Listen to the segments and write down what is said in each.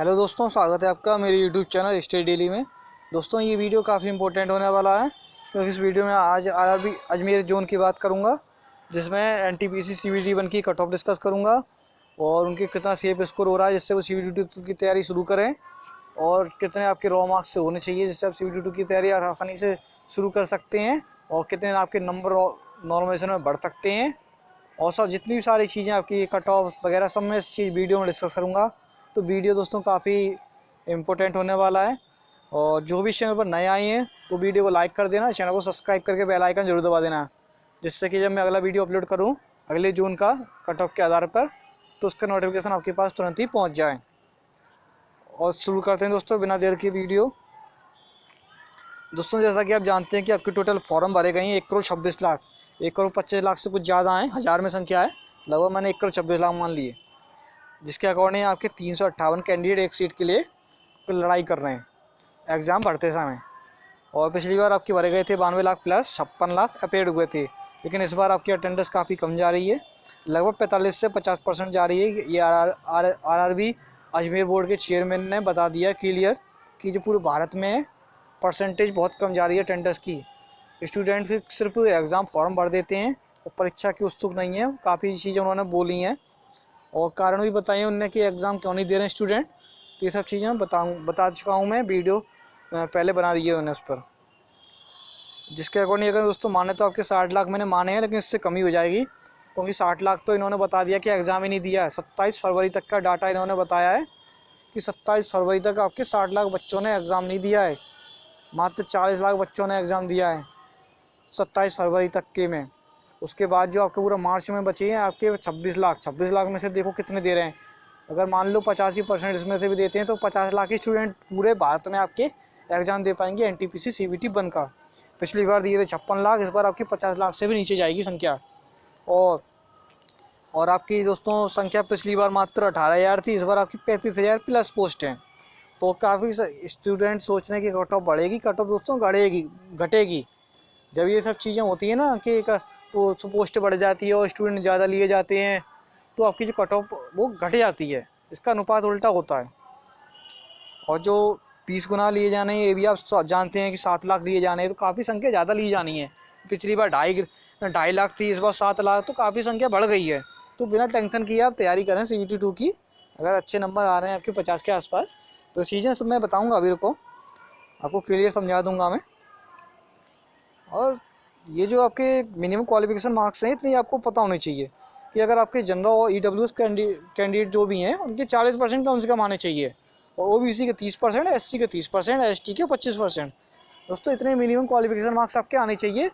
Hello दोस्तों, स्वागत है आपका मेरे यूट्यूब चैनल स्टडी डेली में। दोस्तों, ये वीडियो काफ़ी इंपॉर्टेंट होने वाला है क्योंकि इस वीडियो में आज आरआरबी अजमेर जोन की बात करूंगा, जिसमें एनटीपीसी सीबीटी 1 की कट ऑफ डिस्कस करूंगा और उनके कितना सीएफ स्कोर हो रहा है जिससे वो सीबीटी 2 की तैयारी शुरू करें, और कितने आपके रॉ मार्क्स से होने चाहिए जिससे आप सीबीटी 2 की तैयारी आसानी से शुरू कर सकते हैं, और कितने आपके नंबर नॉर्मलाइजेशन में बढ़ सकते हैं, और सब जितनी भी सारी चीज़ें आपकी कट ऑफ वगैरह सब मैं इस चीज़ वीडियो में डिस्कस करूँगा। तो वीडियो दोस्तों काफ़ी इम्पोर्टेंट होने वाला है, और जो भी चैनल पर नए आए हैं वो वीडियो को लाइक कर देना, चैनल को सब्सक्राइब करके बेल आइकन जरूर दबा देना, जिससे कि जब मैं अगला वीडियो अपलोड करूँ अगले जून का कट ऑफ के आधार पर तो उसका नोटिफिकेशन आपके पास तुरंत ही पहुँच जाए। और शुरू करते हैं दोस्तों बिना देर की वीडियो। दोस्तों, जैसा कि आप जानते हैं कि आपके टोटल फॉर्म भरे गए हैं 1,26,00,000, 1,25,00,000 से कुछ ज़्यादा हैं, हज़ार में संख्या है, लगभग मैंने 1,26,00,000 मान लिए, जिसके अकॉर्डिंग आपके 358 कैंडिडेट एक सीट के लिए लड़ाई कर रहे हैं एग्ज़ाम भरते समय। और पिछली बार आपके भरे गए थे 92 लाख प्लस 56 लाख अपेड हुए थे, लेकिन इस बार आपकी अटेंडेंस काफ़ी कम जा रही है, लगभग 45 से 50% जा रही है। ये आरआरबी अजमेर बोर्ड के चेयरमैन ने बता दिया क्लियर कि जो पूरे भारत में परसेंटेज बहुत कम जा रही है अटेंडेंस की। स्टूडेंट भी सिर्फ एग्ज़ाम फॉर्म भर देते हैं और परीक्षा की उत्सुक नहीं है। काफ़ी चीज़ें उन्होंने बोली हैं और कारण भी बताए उनने कि एग्ज़ाम क्यों नहीं दे रहे हैं स्टूडेंट। तो ये सब चीज़ें मैं बता चुका हूँ, मैं वीडियो पहले बना दी है उन्होंने उस पर, जिसके अकॉर्डिंग अगर दोस्तों माने तो आपके 60 लाख मैंने माने हैं, लेकिन इससे कमी हो जाएगी क्योंकि 60 लाख तो इन्होंने बता दिया कि एग्ज़ाम ही नहीं दिया है। 27 फरवरी तक का डाटा इन्होंने बताया है कि 27 फरवरी तक आपके 60 लाख बच्चों ने एग्ज़ाम नहीं दिया है, मात्र 40 लाख बच्चों ने एग्ज़ाम दिया है 27 फरवरी तक के में। उसके बाद जो आपके पूरा मार्च में बचे हैं आपके 26 लाख में से देखो कितने दे रहे हैं। अगर मान लो 85% इसमें से भी देते हैं तो 50 लाख ही स्टूडेंट पूरे भारत में आपके एग्ज़ाम दे पाएंगे एनटीपीसी सीबीटी 1 का। पिछली बार दिए थे 56 लाख, इस बार आपकी 50 लाख से भी नीचे जाएगी संख्या। और आपकी दोस्तों संख्या पिछली बार मात्र 18,000 थी, इस बार आपकी 35,000 प्लस पोस्ट हैं। तो काफ़ी स्टूडेंट सोच रहे हैं कि कट ऑफ बढ़ेगी, कट ऑफ दोस्तों घटेगी। जब ये सब चीज़ें होती है ना कि पोस्ट बढ़ जाती है और स्टूडेंट ज़्यादा लिए जाते हैं तो आपकी जो कट ऑफ वो घट जाती है, इसका अनुपात उल्टा होता है। और जो 20 गुना लिए जाने हैं ये भी आप जानते हैं कि 7 लाख लिए जाने हैं, तो काफ़ी संख्या ज़्यादा ली जानी है। पिछली बार 2.5 लाख थी, इस बार 7 लाख, तो काफ़ी संख्या बढ़ गई है। तो बिना टेंशन किए आप तैयारी करें सीबीटी 2 की। अगर अच्छे नंबर आ रहे हैं आपके 50 के आसपास तो चीज़ें सब मैं बताऊँगा, अभी रुको आपको क्लियर समझा दूँगा मैं। और ये जो आपके मिनिमम क्वालिफिकेशन मार्क्स हैं इतनी आपको पता होनी चाहिए कि अगर आपके जनरल और ईडब्ल्यूएस कैंडिडेट जो भी हैं उनके 40% कम से कम आने चाहिए, और ओबीसी के 30%, एससी के 30%, एसटी के 25%। दोस्तों, इतने मिनिमम क्वालिफिकेशन मार्क्स आपके आने चाहिए,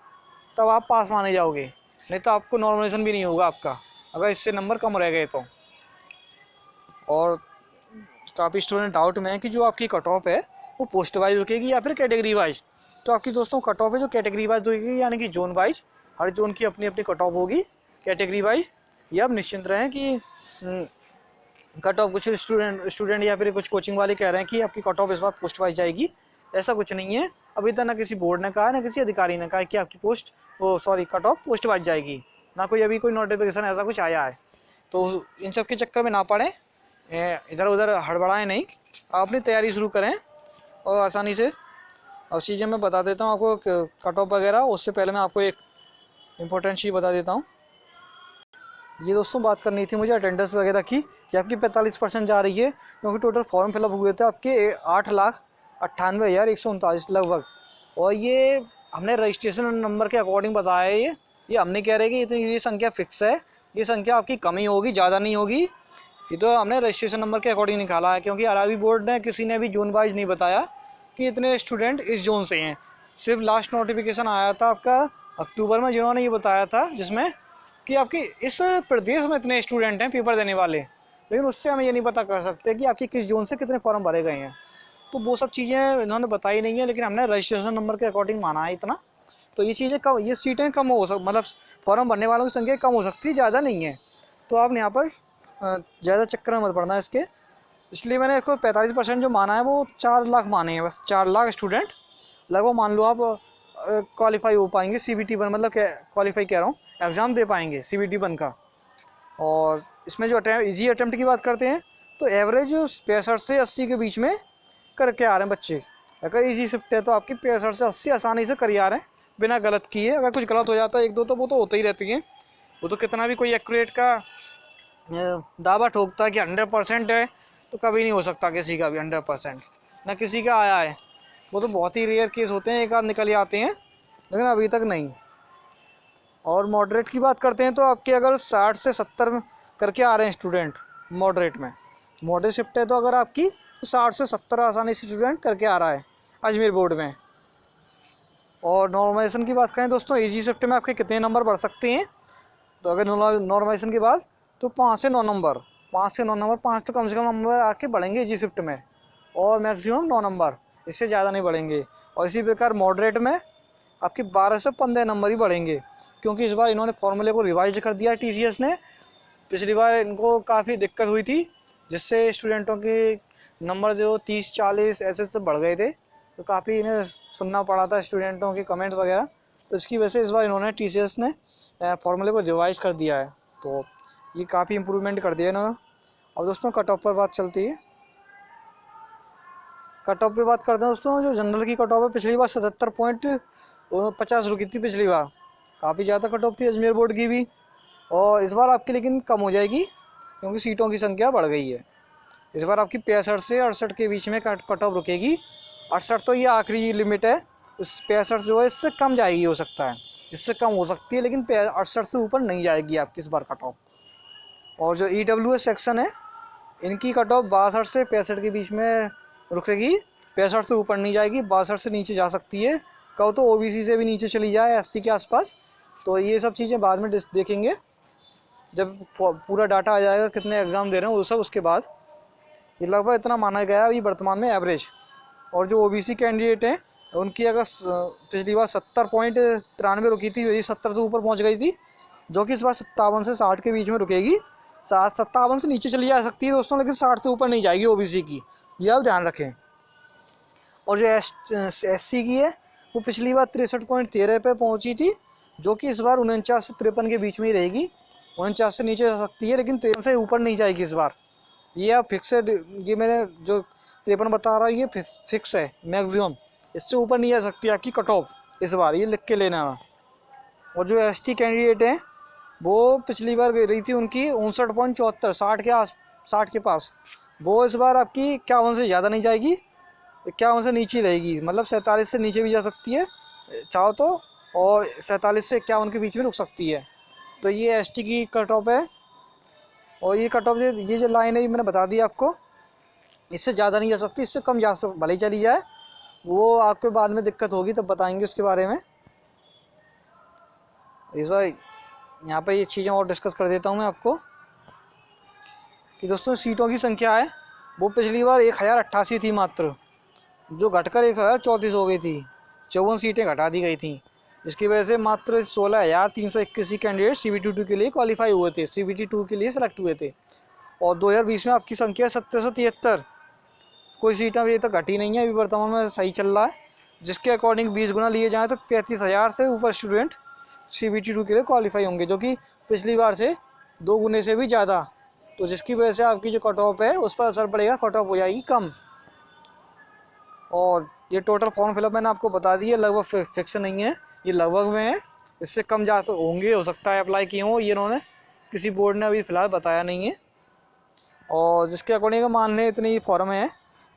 तब आप पास माने जाओगे, नहीं तो आपको नॉर्मलाइजेशन भी नहीं होगा आपका अगर इससे नंबर कम रह गए तो। और काफ़ी स्टूडेंट डाउट में है कि जो आपकी कट ऑफ है वो पोस्ट वाइज रुकेगी या फिर कैटेगरी वाइज। तो आपकी दोस्तों कट ऑफ है जो कैटेगरी वाइज रुकेगी, यानी कि जोन वाइज, हर जोन की अपनी अपनी कट ऑफ होगी। कैटेगरी वाइज ये आप निश्चिंत रहें कि कट ऑफ कुछ स्टूडेंट या फिर कुछ कोचिंग वाले कह रहे हैं कि आपकी कट ऑफ इस बार पोस्ट वाइज जाएगी। ऐसा कुछ नहीं है, अभी तक ना किसी बोर्ड ने कहा ना किसी अधिकारी ने कहा कि आपकी कट ऑफ पोस्ट वाइज जाएगी, ना कोई अभी कोई नोटिफिकेशन ऐसा कुछ आया है। तो इन सब के चक्कर में ना पड़े, इधर उधर हड़बड़ाएं नहीं, आप अपनी तैयारी शुरू करें और आसानी से। अब चीज़ें मैं बता देता हूँ आपको कट ऑफ वगैरह, उससे पहले मैं आपको एक इम्पोर्टेंट चीज़ बता देता हूँ। ये दोस्तों बात करनी थी मुझे अटेंडेंस वगैरह की कि आपकी 45% जा रही है, क्योंकि टोटल फॉर्म फिलअप हुए थे आपके 8,98,139 लगभग, और ये हमने रजिस्ट्रेशन नंबर के अकॉर्डिंग बताया है। ये हमने कह रहे हैं कि ये संख्या फिक्स है, ये संख्या आपकी कमी होगी, ज़्यादा नहीं होगी। ये तो हमने रजिस्ट्रेशन नंबर के अकॉर्डिंग निकाला है, क्योंकि आरआरबी बोर्ड ने किसी ने भी जोन वाइज नहीं बताया कि इतने स्टूडेंट इस जोन से हैं। सिर्फ लास्ट नोटिफिकेशन आया था आपका अक्टूबर में, जिन्होंने ये बताया था जिसमें कि आपके इस प्रदेश में इतने स्टूडेंट हैं पेपर देने वाले, लेकिन उससे हम ये नहीं पता कर सकते कि आपकी किस जोन से कितने फॉर्म भरे गए हैं। तो वो सब चीज़ें इन्होंने बताई नहीं है, लेकिन हमने रजिस्ट्रेशन नंबर के अकॉर्डिंग माना है इतना। तो ये चीज़ें कम, ये सीटें कम हो मतलब फॉर्म भरने वालों की संख्या कम हो सकती है, ज़्यादा नहीं है। तो आप यहाँ पर ज़्यादा चक्कर में मत पड़ना है इसके, इसलिए मैंने इसको 45% जो माना है वो 4 लाख माने हैं, बस 4 लाख स्टूडेंट लगभग मान लो आप क्वालिफाई हो पाएंगे सीबीटी 1, मतलब क्वालिफाई कह रहा हूँ, एग्ज़ाम दे पाएंगे सीबीटी 1 का। और इसमें जो इजी अटैम्प्ट की बात करते हैं तो एवरेज 65 से 80 के बीच में करके आ रहे हैं बच्चे। अगर इजी शिफ्ट है तो आपकी 65 से 80 आसानी से कर आ रहे हैं बिना गलत किए। अगर कुछ गलत हो जाता है एक दो तो वो तो होते ही रहती हैं, वो तो कितना भी कोई एक्यूरेट का दावा ठोकता है कि 100% है, तो कभी नहीं हो सकता किसी का भी 100%, ना किसी का आया है। वो तो बहुत ही रेयर केस होते हैं, एक आध निकल आते हैं, लेकिन अभी तक नहीं। और मॉडरेट की बात करते हैं तो आपके अगर 60 से 70 करके आ रहे हैं स्टूडेंट मॉडरेट में, मॉडरेट शिफ्ट है तो अगर आपकी तो 60 से 70 आसानी से स्टूडेंट करके आ रहा है अजमेर बोर्ड में। और नॉर्मलाइजेशन की बात करें दोस्तों, इजी शिफ्ट में आपके कितने नंबर बढ़ सकते हैं, तो अगर नॉर्मलाइजेशन के बाद तो 5 से 9 नंबर, 5 से 9 नंबर, 5 तो कम से कम नंबर आके बढ़ेंगे इजी शिफ्ट में, और मैक्सिमम 9 नंबर, इससे ज़्यादा नहीं बढ़ेंगे। और इसी प्रकार मॉडरेट में आपके 12 से 15 नंबर ही बढ़ेंगे, क्योंकि इस बार इन्होंने फॉर्मूले को रिवाइज कर दिया है टीसीएस ने। पिछली बार इनको काफ़ी दिक्कत हुई थी, जिससे स्टूडेंटों के नंबर जो 30-40 ऐसे से बढ़ गए थे, तो काफ़ी इन्हें सुनना पड़ा था स्टूडेंटों के कमेंट्स वगैरह। तो इसकी वजह से इस बार इन्होंने टीसीएस ने फॉर्मूले को रिवाइज कर दिया है, तो ये काफ़ी इम्प्रूवमेंट कर दिया इन्होंने। अब दोस्तों कट ऑफ पर बात चलती है। कट ऑफ पे बात करते हैं दोस्तों, जो जनरल की कट ऑफ है पिछली बार 77.50 रुकी थी पिछली बार, काफ़ी ज़्यादा कट ऑफ थी अजमेर बोर्ड की भी। और इस बार आपकी लेकिन कम हो जाएगी, क्योंकि सीटों की संख्या बढ़ गई है। इस बार आपकी 65 से 68 के बीच में कट ऑफ रुकेगी। 68 तो ये आखिरी लिमिट है, इस 65 जो है इससे कम जाएगी, हो सकता है इससे कम हो सकती है, लेकिन 68 से ऊपर नहीं जाएगी आपकी इस बार कट ऑफ। और जो EWS सेक्शन है, इनकी कट ऑफ 62 से 65 के बीच में रुकेगी, 65 से ऊपर नहीं जाएगी, 62 से नीचे जा सकती है, कहो तो OBC से भी नीचे चली जाए 80 के आसपास। तो ये सब चीज़ें बाद में देखेंगे जब पूरा डाटा आ जाएगा कितने एग्ज़ाम दे रहे हैं वो सब, उसके बाद। ये लगभग इतना माना गया अभी वर्तमान में एवरेज। और जो OBC कैंडिडेट हैं उनकी अगर पिछली बार 70.93 रुकी थी, वही 70 से ऊपर पहुंच गई थी, जो कि इस बार 57 से 60 के बीच में रुकेगी। 57 से नीचे चली जा सकती है दोस्तों, लेकिन 60 से ऊपर नहीं जाएगी OBC की, ये आप ध्यान रखें। और जो SC की है वो पिछली बार 63.13 पे पहुंची थी, जो कि इस बार 49 से 53 के बीच में ही रहेगी। 49 से नीचे जा सकती है, लेकिन 53 से ऊपर नहीं जाएगी इस बार। ये आप फिक्स है, ये मैंने जो 53 बता रहा हूँ ये फिक्स है मैक्सिमम, इससे ऊपर नहीं जा सकती आपकी कट ऑफ इस बार, ये लिख के लेना। और जो ST कैंडिडेट हैं वो पिछली बार गई रही थी उनकी 59.74, 60 के पास, वो इस बार आपकी 51 से ज़्यादा नहीं जाएगी, 51 से नीचे रहेगी, मतलब 47 से नीचे भी जा सकती है चाहो तो, और 47 से 51 के बीच में रुक सकती है। तो ये ST की कट ऑफ है। और ये कट ऑफ ये जो लाइन है ये मैंने बता दी आपको, इससे ज़्यादा नहीं जा सकती, इससे कम जा सकती, भले ही चली जाए, वो आपके बाद में दिक्कत होगी तब बताएंगे उसके बारे में। इस बार यहाँ पे ये चीज़ें और डिस्कस कर देता हूँ मैं आपको कि दोस्तों सीटों की संख्या है वो पिछली बार 1088 थी मात्र, जो घटकर 1034 हो गई थी, 54 सीटें घटा दी गई थी। इसकी वजह से मात्र 16,381 कैंडिडेट CBT 2 के लिए क्वालिफाई हुए थे, CBT 2 के लिए सेलेक्ट हुए थे। और 2020 में आपकी संख्या 773, कोई सीटें अभी तक घटी नहीं है, अभी वर्तमान में सही चल रहा है, जिसके अकॉर्डिंग 20 गुना लिए जाएँ तो 35,000 से ऊपर स्टूडेंट CBT 2 के लिए क्वालिफाई होंगे, जो कि पिछली बार से 2 गुने से भी ज़्यादा। तो जिसकी वजह से आपकी जो कट ऑफ है उस पर असर पड़ेगा, कट ऑफ हो जाएगी कम। और ये टोटल फॉर्म फिलअप मैंने आपको बता दी है, लगभग फिक्स नहीं है, ये लगभग में है, इससे कम जा होंगे, हो सकता है अप्लाई किए हों, ये इन्होंने किसी बोर्ड ने अभी फ़िलहाल बताया नहीं है। और जिसके अकॉर्डिंग मान लें इतनी फॉर्म है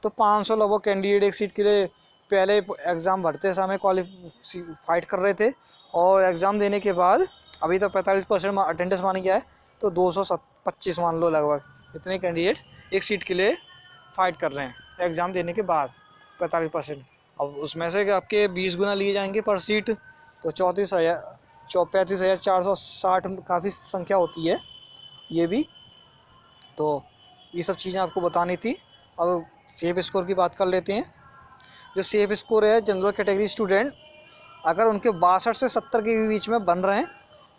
तो 500 लगभग कैंडिडेट एक सीट के लिए पहले एग्ज़ाम भरते समय फाइट कर रहे थे, और एग्ज़ाम देने के बाद अभी तक 45% अटेंडेंस मानी गया है, तो 225 मान लो लगभग इतने कैंडिडेट एक सीट के लिए फाइट कर रहे हैं एग्ज़ाम देने के बाद 45%। अब उसमें से आपके 20 गुना लिए जाएंगे पर सीट, तो 35,460 काफ़ी संख्या होती है ये भी। तो ये सब चीज़ें आपको बतानी थी। अब सेफ स्कोर की बात कर लेते हैं। जो सेफ स्कोर है जनरल कैटेगरी स्टूडेंट, अगर उनके 62 से 70 के बीच में बन रहे हैं,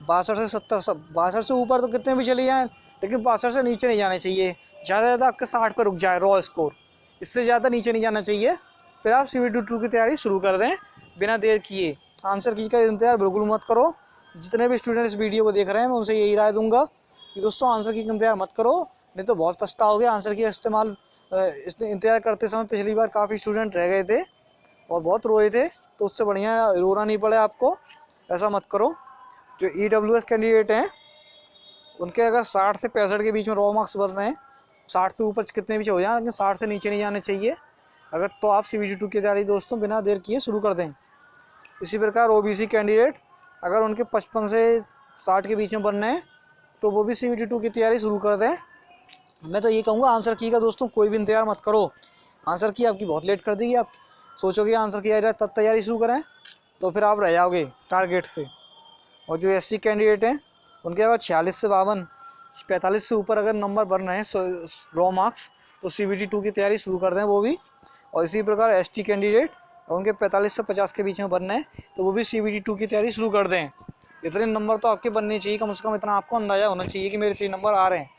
62 से 70, 62 से ऊपर तो कितने भी चले जाएँ, लेकिन 62 से नीचे नहीं जाने चाहिए, ज़्यादा से ज़्यादा आपके 60 पर रुक जाए रॉ स्कोर, इससे ज़्यादा नीचे नहीं जाना चाहिए। फिर आप CBT 2 की तैयारी शुरू कर दें बिना देर किए। आंसर की का इंतजार बिल्कुल मत करो। जितने भी स्टूडेंट इस वीडियो को देख रहे हैं मैं उनसे यही राय दूंगा कि दोस्तों आंसर की इंतजार मत करो, नहीं तो बहुत पछताओगे। आंसर की इस्तेमाल इसने इंतज़ार करते समय पिछली बार काफ़ी स्टूडेंट रह गए थे और बहुत रोए थे, तो उससे बढ़िया रोना नहीं पड़े आपको, ऐसा मत करो। जो EWS कैंडिडेट हैं उनके अगर 60 से 65 के बीच में रॉ मार्क्स बन रहे हैं, 60 से ऊपर कितने भी हो जाए लेकिन 60 से नीचे नहीं जाने चाहिए अगर, तो आप CBT2 की तैयारी दोस्तों बिना देर किए शुरू कर दें। इसी प्रकार OBC कैंडिडेट अगर उनके 55 से 60 के बीच में बनने हैं तो वो भी CBT2 की तैयारी शुरू कर दें। मैं तो ये कहूँगा आंसर की का दोस्तों कोई भी इंतजार मत करो। आंसर की आपकी बहुत लेट कर देगी, आप सोचोगे आंसर की आ रहा है तब तैयारी शुरू करें तो फिर आप रह जाओगे टारगेट से। और जो SC कैंडिडेट हैं उनके अगर 46 से 52 45 से ऊपर अगर नंबर बन रहे हैं रॉ मार्क्स, तो CBT2 की तैयारी शुरू कर दें वो भी। और इसी प्रकार ST कैंडिडेट उनके 45 से 50 के बीच में बनने हैं तो वो भी CBT2 की तैयारी शुरू कर दें। इतने नंबर तो आपके बनने चाहिए, कम से कम इतना आपको अंदाज़ा होना चाहिए कि मेरे 3 नंबर आ रहे हैं।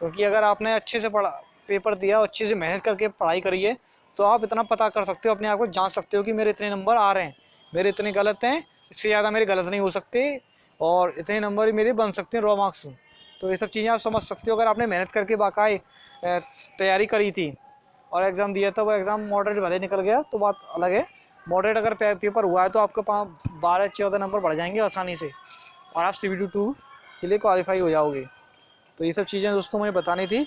क्योंकि अगर आपने अच्छे से पढ़ा पेपर दिया और अच्छे से मेहनत करके पढ़ाई करी है तो आप इतना पता कर सकते हो, अपने आप को जान सकते हो कि मेरे इतने नंबर आ रहे हैं, मेरे इतने गलत हैं, इससे ज़्यादा मेरे गलत नहीं हो सकते और इतने नंबर ही मेरे बन सकते हैं रॉ मार्क्स। तो ये सब चीज़ें आप समझ सकते हो अगर आपने मेहनत करके बाकायदे तैयारी करी थी और एग्ज़ाम दिया था। वो एग्ज़ाम मॉडरेट भले निकल गया तो बात अलग है, मॉडरेट अगर पेपर हुआ है तो आपके 12-14 नंबर बढ़ जाएंगे आसानी से और आप CBT2 के लिए क्वालिफाई हो जाओगे। तो ये सब चीज़ें दोस्तों मुझे बतानी थी,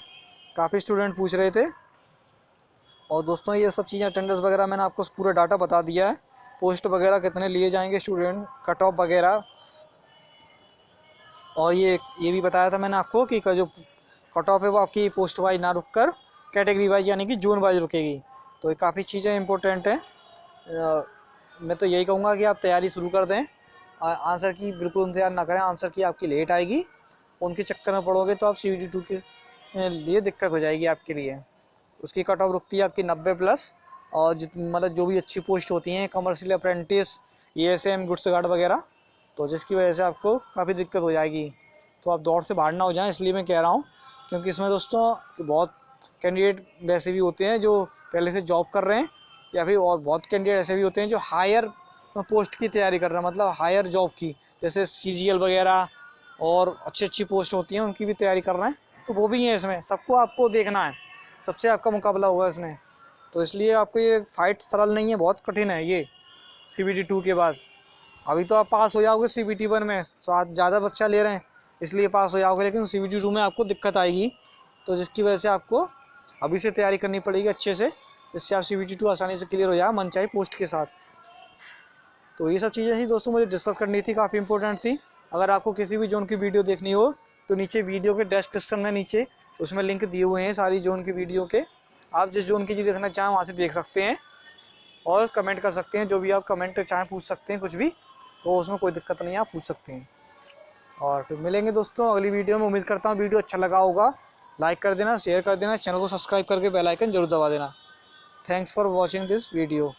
काफ़ी स्टूडेंट पूछ रहे थे। और दोस्तों ये सब चीज़ें अटेंडेंस वगैरह मैंने आपको पूरा डाटा बता दिया है, पोस्ट वगैरह कितने लिए जाएंगे स्टूडेंट, कट ऑफ वगैरह। और ये भी बताया था मैंने आपको कि जो कट ऑफ है वो आपकी पोस्ट वाइज ना रुक कर कैटेगरी वाइज यानी कि जोन वाइज रुकेगी। तो ये काफ़ी चीज़ें इंपॉर्टेंट हैं। मैं तो यही कहूँगा कि आप तैयारी शुरू कर दें, आंसर की बिल्कुल इंतजार ना करें, आंसर की आपकी लेट आएगी, उनके चक्कर में पड़ोगे तो आप CBT2 के लिए दिक्कत हो जाएगी आपके लिए। उसकी कट ऑफ रुकती है आपकी 90+, और मतलब जो भी अच्छी पोस्ट होती हैं commercial apprentice, ASM, goods guard वगैरह, तो जिसकी वजह से आपको काफ़ी दिक्कत हो जाएगी। तो आप दौड़ से बाहर ना हो जाएं, इसलिए मैं कह रहा हूँ। क्योंकि इसमें दोस्तों बहुत कैंडिडेट वैसे भी होते हैं जो पहले से जॉब कर रहे हैं, या फिर और बहुत कैंडिडेट ऐसे भी होते हैं जो हायर पोस्ट की तैयारी कर रहे हैं, मतलब हायर जॉब की, जैसे CGL वगैरह और अच्छी अच्छी पोस्ट होती हैं उनकी भी तैयारी कर रहे हैं। तो वो भी हैं इसमें, सबको आपको देखना है, सबसे आपका मुकाबला होगा इसमें। तो इसलिए आपको ये फाइट सरल नहीं है, बहुत कठिन है ये CBT2 के बाद। अभी तो आप पास हो जाओगे CBT1 में, साथ ज़्यादा बच्चा ले रहे हैं इसलिए पास हो जाओगे, लेकिन CBT2 में आपको दिक्कत आएगी। तो जिसकी वजह से आपको अभी से तैयारी करनी पड़ेगी अच्छे से, जिससे आप CBT2 आसानी से क्लियर हो जाए मनचाही पोस्ट के साथ। तो ये सब चीज़ें थी दोस्तों मुझे डिस्कस करनी थी, काफ़ी इंपॉर्टेंट थी। अगर आपको किसी भी जोन की वीडियो देखनी हो तो नीचे वीडियो के डिस्क्रिप्शन में नीचे उसमें लिंक दिए हुए हैं सारी जोन की वीडियो के, आप जिस जोन की चीज़ देखना चाहें वहाँ से देख सकते हैं और कमेंट कर सकते हैं, जो भी आप कमेंट चाहें पूछ सकते हैं कुछ भी, तो उसमें कोई दिक्कत नहीं है, आप पूछ सकते हैं। और फिर मिलेंगे दोस्तों अगली वीडियो में। उम्मीद करता हूँ वीडियो अच्छा लगा होगा, लाइक कर देना, शेयर कर देना, चैनल को सब्सक्राइब करके बेल आइकन जरूर दबा देना। Thanks for watching this video.